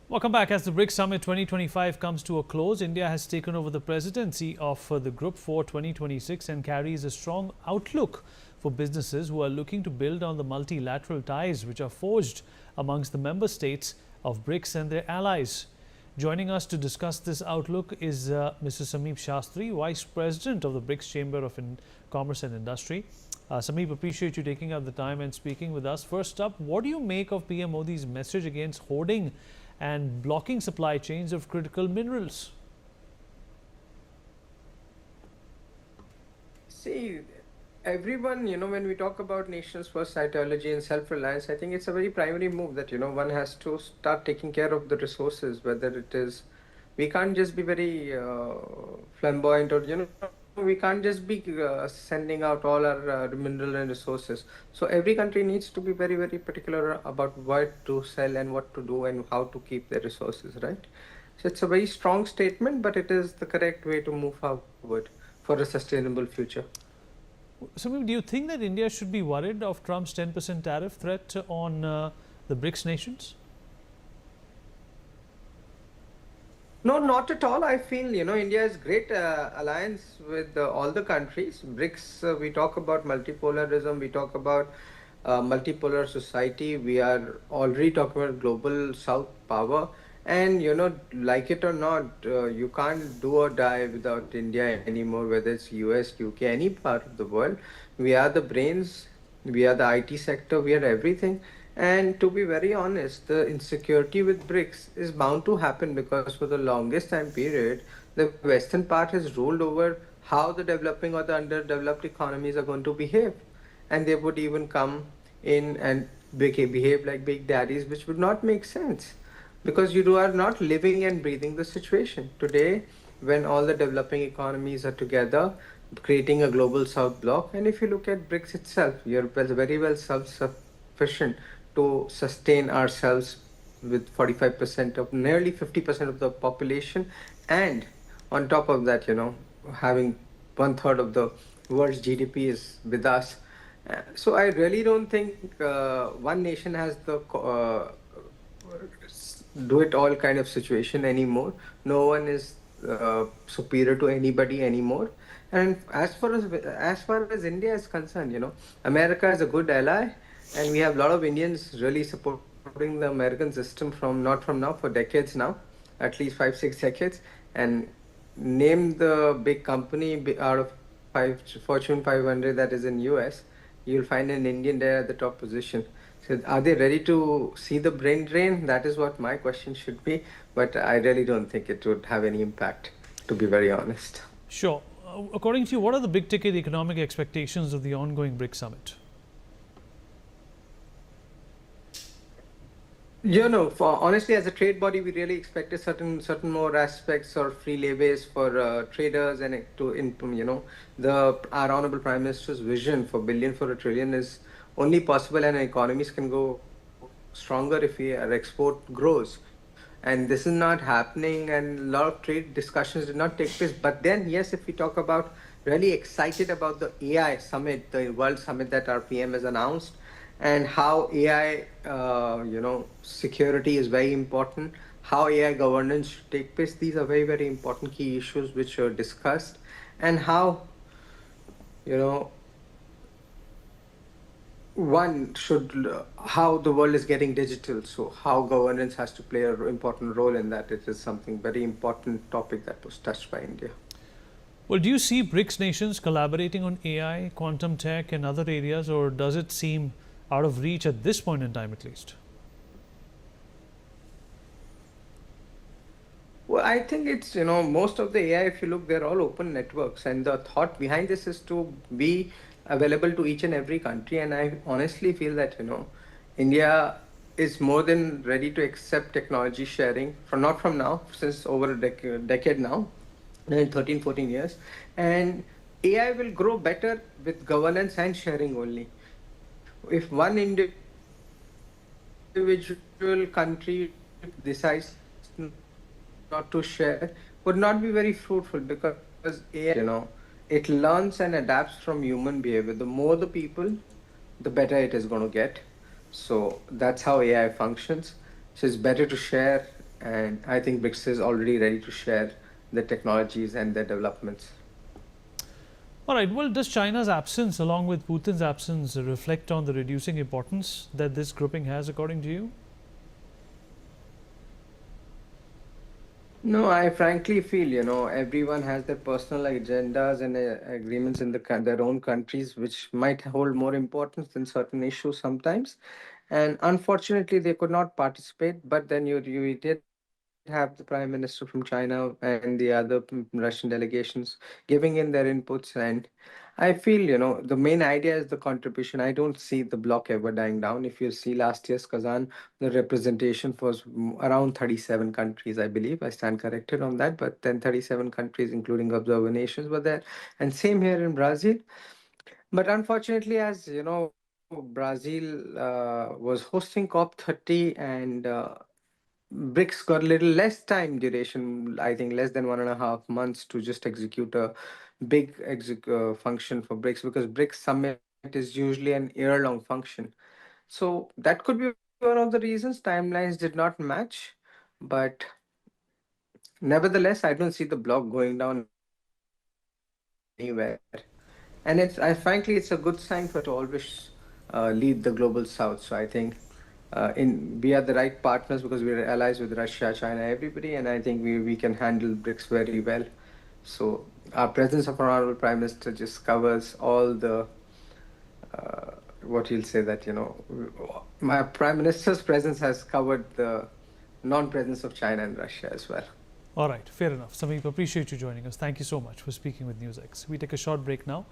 Welcome back. As the BRICS Summit 2025 comes to a close, India has taken over the presidency of the group for 2026 and carries a strong outlook for businesses who are looking to build on the multilateral ties which are forged amongst the member states of BRICS and their allies. Joining us to discuss this outlook is Mr. Sameep Shastri, Vice President of the BRICS Chamber of Commerce and Industry. Sameep, appreciate you taking up the time and speaking with us. First up, what do you make of PM Modi's message against hoarding and blocking supply chains of critical minerals? See, everyone, when we talk about nations first ideology and self-reliance, I think it's a very primary move that, one has to start taking care of the resources, whether it is, we can't just be very flamboyant or, we can't just be sending out all our mineral and resources. So every country needs to be very, very particular about what to sell and what to do and how to keep their resources, right? So it's a very strong statement, but it is the correct way to move forward for a sustainable future. Sameep, do you think that India should be worried of Trump's 10% tariff threat on the BRICS nations? No, not at all. I feel, India has great alliance with all the countries. BRICS, we talk about multipolarism, we talk about multipolar society. We are already talking about global South power. And, like it or not, you can't do or die without India anymore, whether it's US, UK, any part of the world. We are the brains, we are the IT sector, we are everything. And to be very honest, the insecurity with BRICS is bound to happen because for the longest time period, the Western part has ruled over how the developing or the underdeveloped economies are going to behave. And they would even come in and behave like big daddies, which would not make sense because you are not living and breathing the situation. Today, when all the developing economies are together, creating a global South bloc, and if you look at BRICS itself, you're very well self-sufficient to sustain ourselves with 45% of nearly 50% of the population, and on top of that, having 1/3 of the world's GDP is with us. So I really don't think one nation has the do it all kind of situation anymore. No one is superior to anybody anymore. And as far as India is concerned, America is a good ally, and we have a lot of Indians really supporting the American system not from now, for decades now, at least 5-6 decades. And name the big company out of Fortune 500 that is in US, you'll find an Indian there at the top position. So are they ready to see the brain drain? That is what my question should be. But I really don't think it would have any impact, to be very honest. Sure. According to you, what are the big ticket economic expectations of the ongoing BRICS Summit? Honestly, as a trade body, we really expected certain more aspects or free levies for traders, and our honorable Prime Minister's vision for billion for a trillion is only possible, and economies can go stronger if our export grows. And this is not happening, and a lot of trade discussions did not take place. But then, yes, if we talk about really excited about the AI summit, the World Summit that our PM has announced, and how AI, security is very important, how AI governance should take place. These are very, very important key issues which are discussed, and how, how the world is getting digital. So how governance has to play an important role in that. It is something very important topic that was touched by India. Well, do you see BRICS nations collaborating on AI, quantum tech, and other areas, or does it seem out of reach at this point in time, at least? Well, I think it's, most of the AI, if you look, they're all open networks. And the thought behind this is to be available to each and every country. And I honestly feel that, India is more than ready to accept technology sharing, not from now, since over a decade now, in 13, 14 years. And AI will grow better with governance and sharing only. If one individual country decides not to share, would not be very fruitful, because AI, it learns and adapts from human behavior. The more the people, the better it is going to get. So that's how AI functions. So it's better to share And I think BRICS is already ready to share the technologies and their developments. All right. Well, does China's absence, along with Putin's absence, reflect on the reducing importance that this grouping has, according to you? No, I frankly feel, everyone has their personal agendas and agreements in their own countries, which might hold more importance than certain issues sometimes. And unfortunately, they could not participate. But then you did have the Prime Minister from China and the other Russian delegations giving in their inputs. And I feel, the main idea is the contribution. I don't see the bloc ever dying down. If you see last year's Kazan, the representation was around 37 countries, I believe. I stand corrected on that, but then 37 countries, including observer nations, were there. And same here in Brazil. But unfortunately, as you know, Brazil was hosting COP30, and BRICS got a little less time duration, I think less than 1.5 months to just execute a big function for BRICS, because BRICS Summit is usually an year-long function. So that could be one of the reasons timelines did not match. But nevertheless, I don't see the block going down anywhere. And frankly, it's a good sign for to always lead the global south. So I think we are the right partners because we are allies with Russia, China, everybody, and I think we can handle BRICS very well. So our presence of our honorable prime minister just covers all the what you'll say that my prime minister's presence has covered the non-presence of China and Russia as well. All right, fair enough. Sameep, appreciate you joining us. Thank you so much for speaking with NewsX. We take a short break now.